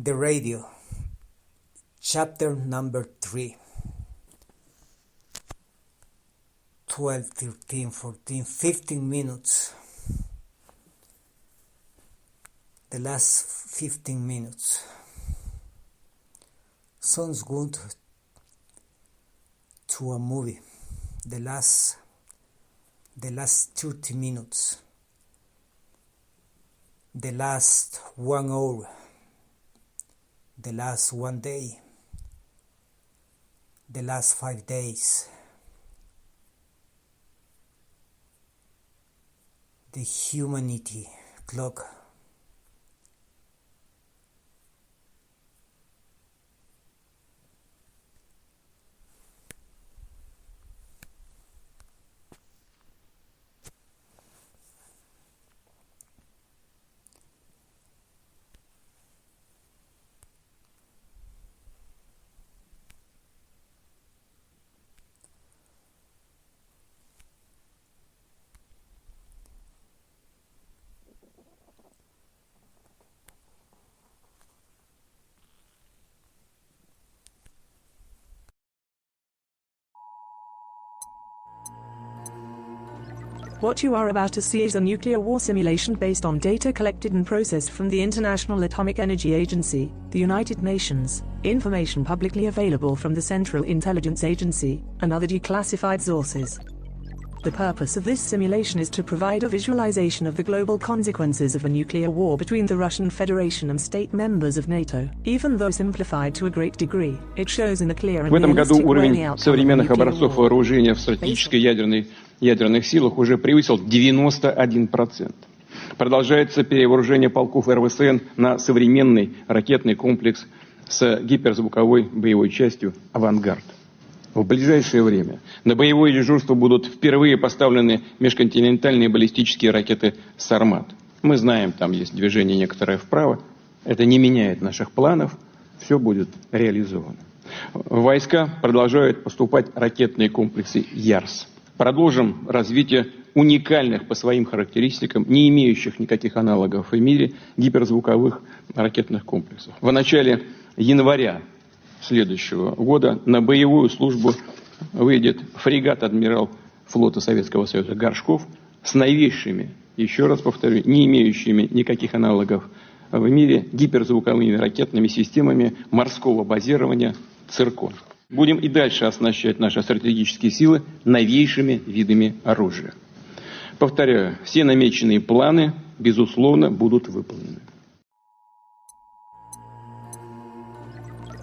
The Radio, Chapter number 3, 12, 13, 14, 15 minutes. The last 15 minutes. Sounds good to a movie. The last 30 minutes. The last 1 hour. The last 1 day, the last 5 days, the humanity clock. What you are about to see is a nuclear war simulation based on data collected and processed from the International Atomic Energy Agency, the United Nations, information publicly available from the Central Intelligence Agency, and other declassified sources. The purpose of this simulation is to provide a visualization of the global consequences of a nuclear war between the Russian Federation and state members of NATO. Even though simplified to a great degree, it shows in a clear and В этом году realistic way the уровень outcome of a современных nuclear образцов war. вооружения в стратегической ядерных силах уже превысил 91%. Продолжается перевооружение полков РВСН на современный ракетный комплекс с гиперзвуковой боевой частью «Авангард». В ближайшее время на боевое дежурство будут впервые поставлены межконтинентальные баллистические ракеты «Сармат». Мы знаем, там есть движение некоторое вправо. Это не меняет наших планов. Все будет реализовано. В войска продолжают поступать ракетные комплексы «Ярс». Продолжим развитие уникальных по своим характеристикам, не имеющих никаких аналогов в мире, гиперзвуковых ракетных комплексов. В начале января следующего года на боевую службу выйдет фрегат-адмирал флота Советского Союза «Горшков» с новейшими, еще раз повторю, не имеющими никаких аналогов в мире гиперзвуковыми ракетными системами морского базирования «Циркон». Будем и дальше оснащать наши стратегические силы новейшими видами оружия. Повторяю, все намеченные планы, безусловно, будут выполнены.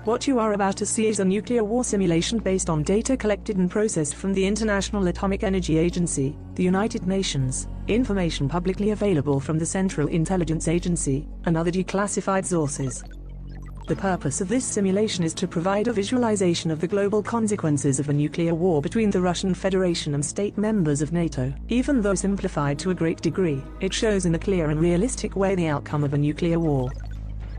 What you are about to see is a nuclear war simulation based on data collected and processed from the International Atomic Energy Agency, the United Nations, information publicly available from the Central Intelligence Agency, and other declassified sources. The purpose of this simulation is to provide a visualization of the global consequences of a nuclear war between the Russian Federation and state members of NATO. Even though simplified to a great degree, it shows in a clear and realistic way the outcome of a nuclear war.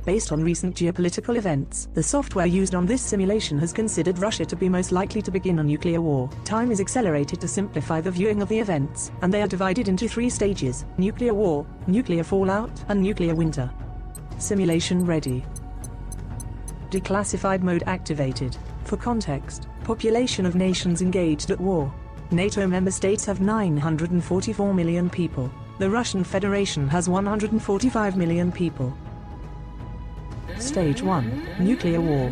Based on recent geopolitical events, the software used on this simulation has considered Russia to be most likely to begin a nuclear war. Time is accelerated to simplify the viewing of the events, and they are divided into 3 stages: nuclear war, nuclear fallout, and nuclear winter. Simulation ready. Declassified mode activated. For context, population of nations engaged at war. NATO member states have 944 million people. The Russian Federation has 145 million people. Stage 1, Nuclear War.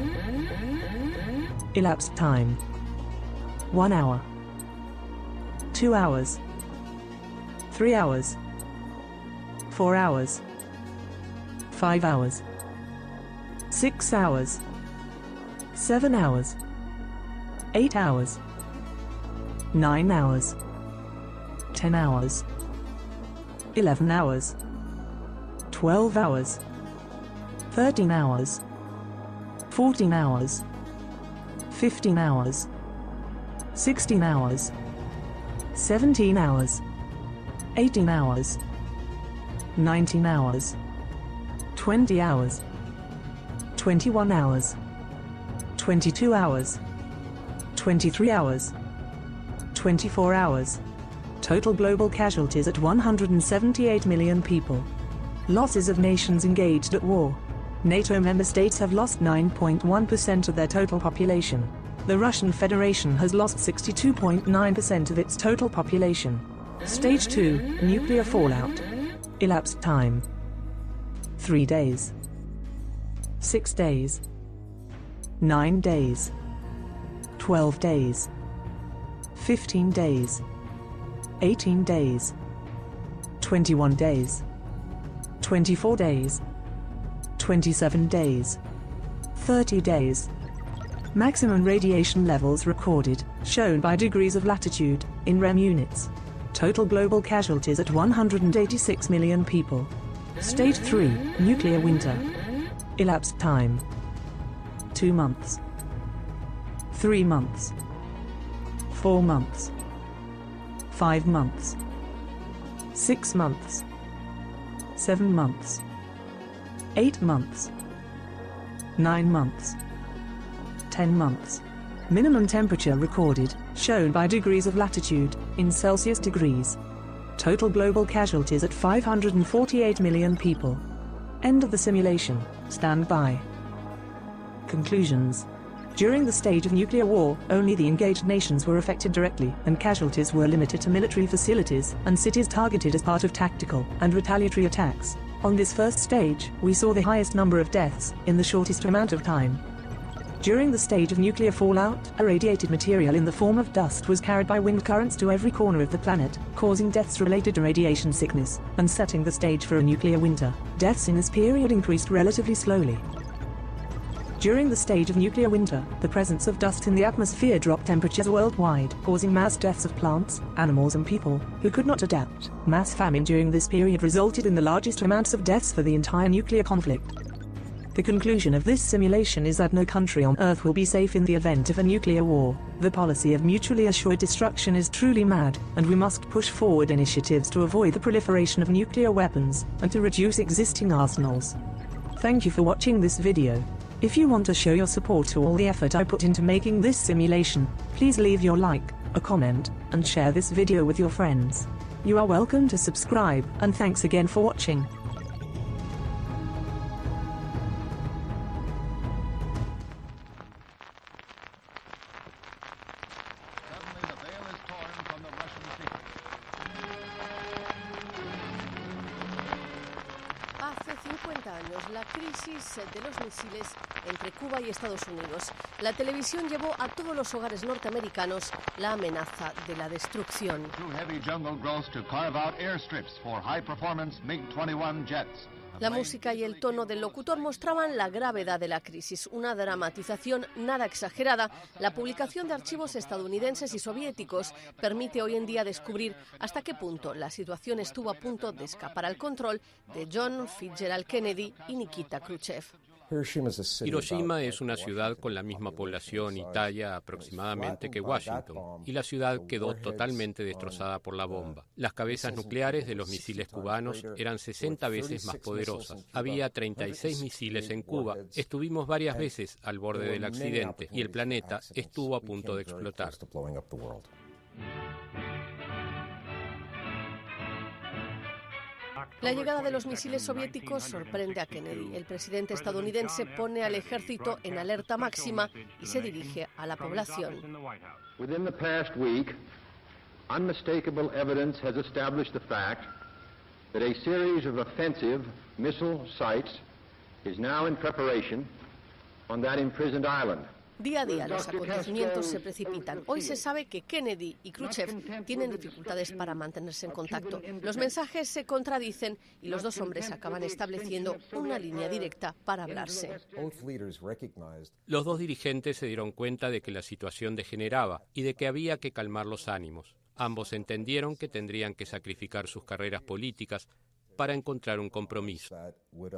Elapsed time: 1 hour, 2 hours, 3 hours, 4 hours, 5 hours, 6 hours, 7 hours, 8 hours, 9 hours, 10 hours, 11 hours, 12 hours, 13 hours, 14 hours, 15 hours, 16 hours, 17 hours, 18 hours, 19 hours, 20 hours, 21 hours, 22 hours, 23 hours, 24 hours. Total global casualties at 178 million people. Losses of nations engaged at war. NATO member states have lost 9.1% of their total population. The Russian Federation has lost 62.9% of its total population. Stage 2, nuclear fallout. Elapsed time: 3 days. 6 days. 9 days. 12 days. 15 days. 18 days. 21 days. 24 days. 27 days. 30 days. Maximum radiation levels recorded, shown by degrees of latitude, in REM units. Total global casualties at 186 million people. Stage 3, nuclear winter. Elapsed time: 2 months. 3 months. 4 months. 5 months. 6 months. 7 months. 8 months. 9 months. 10 months. Minimum temperature recorded, shown by degrees of latitude, in Celsius degrees. Total global casualties at 548 million people. End of the simulation. Stand by. Conclusions. During the stage of nuclear war, only the engaged nations were affected directly, and casualties were limited to military facilities and cities targeted as part of tactical and retaliatory attacks. On this first stage, we saw the highest number of deaths in the shortest amount of time. During the stage of nuclear fallout, irradiated material in the form of dust was carried by wind currents to every corner of the planet, causing deaths related to radiation sickness, and setting the stage for a nuclear winter. Deaths in this period increased relatively slowly. During the stage of nuclear winter, the presence of dust in the atmosphere dropped temperatures worldwide, causing mass deaths of plants, animals and people, who could not adapt. Mass famine during this period resulted in the largest amounts of deaths for the entire nuclear conflict. The conclusion of this simulation is that no country on Earth will be safe in the event of a nuclear war. The policy of mutually assured destruction is truly mad, and we must push forward initiatives to avoid the proliferation of nuclear weapons, and to reduce existing arsenals. Thank you for watching this video. If you want to show your support to all the effort I put into making this simulation, please leave your like, a comment, and share this video with your friends. You are welcome to subscribe, and thanks again for watching. Hace 50 años, la crisis de los misiles entre Cuba y Estados Unidos. La televisión llevó a todos los hogares norteamericanos la amenaza de la destrucción. La música y el tono del locutor mostraban la gravedad de la crisis, una dramatización nada exagerada. La publicación de archivos estadounidenses y soviéticos permite hoy en día descubrir hasta qué punto la situación estuvo a punto de escapar al control de John Fitzgerald Kennedy y Nikita Khrushchev. Hiroshima es una ciudad con la misma población y talla aproximadamente que Washington, y la ciudad quedó totalmente destrozada por la bomba. Las cabezas nucleares de los misiles cubanos eran 60 veces más poderosas. Había 36 misiles en Cuba. Estuvimos varias veces al borde del accidente y el planeta estuvo a punto de explotar. La llegada de los misiles soviéticos sorprende a Kennedy. El presidente estadounidense pone al ejército en alerta máxima y se dirige a la población. Within the past week, unmistakable evidence has established the fact that a series of offensive missile sites is now in preparation on that imprisoned island. Día a día los acontecimientos se precipitan. Hoy se sabe que Kennedy y Khrushchev tienen dificultades para mantenerse en contacto. Los mensajes se contradicen y los dos hombres acaban estableciendo una línea directa para hablarse. Los dos dirigentes se dieron cuenta de que la situación degeneraba y de que había que calmar los ánimos. Ambos entendieron que tendrían que sacrificar sus carreras políticas para encontrar un compromiso. The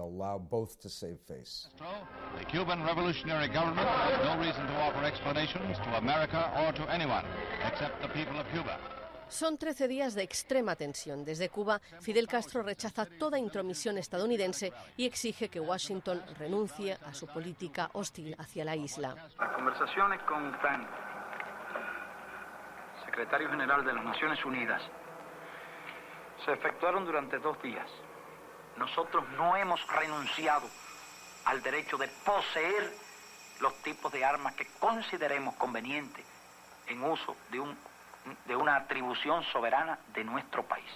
Cuban Revolutionary Government has no reason to offer explanations to America or to anyone except the people of Cuba. Son 13 días de extrema tensión. Desde Cuba, Fidel Castro rechaza toda intromisión estadounidense y exige que Washington renuncie a su política hostil hacia la isla. Las conversaciones con Fuente, secretario general de las Naciones Unidas, se efectuaron durante 2 días. Nosotros no hemos renunciado al derecho de poseer los tipos de armas que consideremos convenientes en uso de una atribución soberana de nuestro país.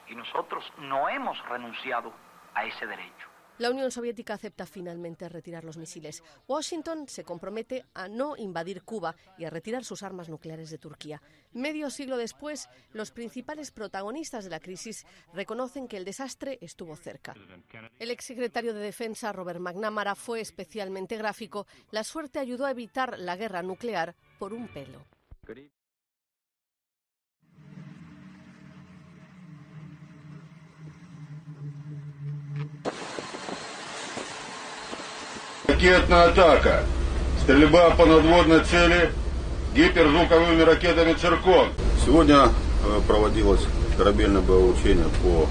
Y nosotros no hemos renunciado a ese derecho. La Unión Soviética acepta finalmente retirar los misiles. Washington se compromete a no invadir Cuba y a retirar sus armas nucleares de Turquía. Medio siglo después, los principales protagonistas de la crisis reconocen que el desastre estuvo cerca. El exsecretario de Defensa, Robert McNamara, fue especialmente gráfico. La suerte ayudó a evitar la guerra nuclear por un pelo. Ракетная атака. Стрельба по надводной цели гиперзвуковыми ракетами «Циркон». Сегодня проводилось корабельное боевое учение по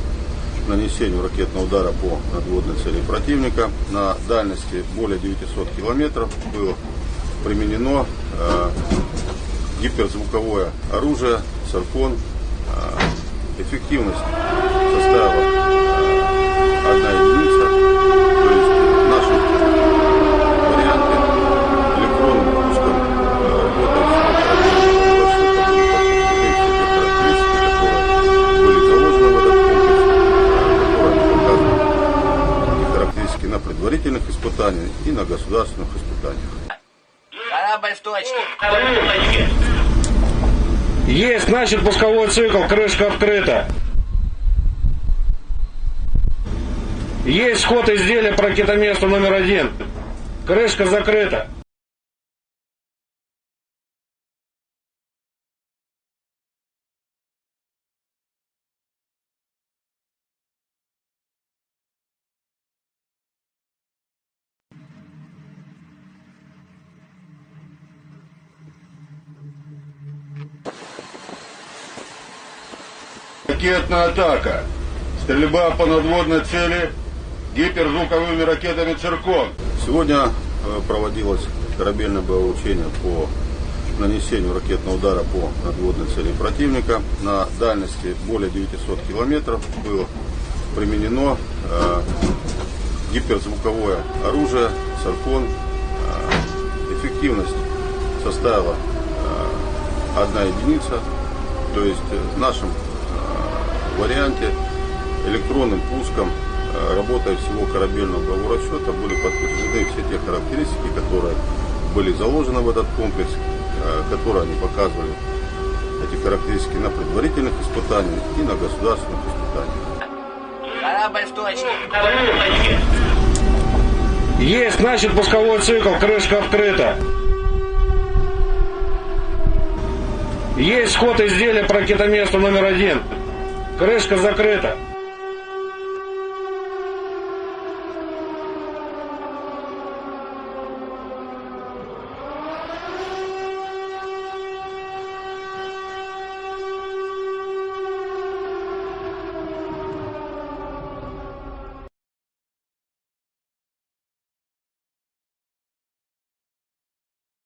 нанесению ракетного удара по надводной цели противника. На дальности более 900 километров было применено гиперзвуковое оружие «Циркон». Эффективность составила 1 единица. То есть в нашем варианте электронным пуском работает характеристики, которые были заложены в этот комплекс, которые показаны эти характеристики на предварительных испытаниях и на государственных испытаниях. Корабль в точке. Есть, начат пусковой цикл, крышка открыта. Есть вход изделия по ракетоместу номер 1. Крышка закрыта. Ракетная атака. Стрельба по надводной цели гиперзвуковыми ракетами «Циркон». Сегодня проводилось корабельное боевое учение по нанесению ракетного удара по надводной цели противника. На дальности более 900 километров было применено гиперзвуковое оружие «Циркон». Эффективность составила 1 единица. То есть в нашем варианте электронным пуском, работая всего корабельного боевого расчета, были подтверждены все те характеристики, которые были заложены в этот комплекс, которые они показывали, эти характеристики на предварительных испытаниях и на государственных испытаниях. Корабль в точке. Есть, начат пусковой цикл, крышка открыта. Есть вход изделия по ракетоместу номер 1. Крышка закрыта.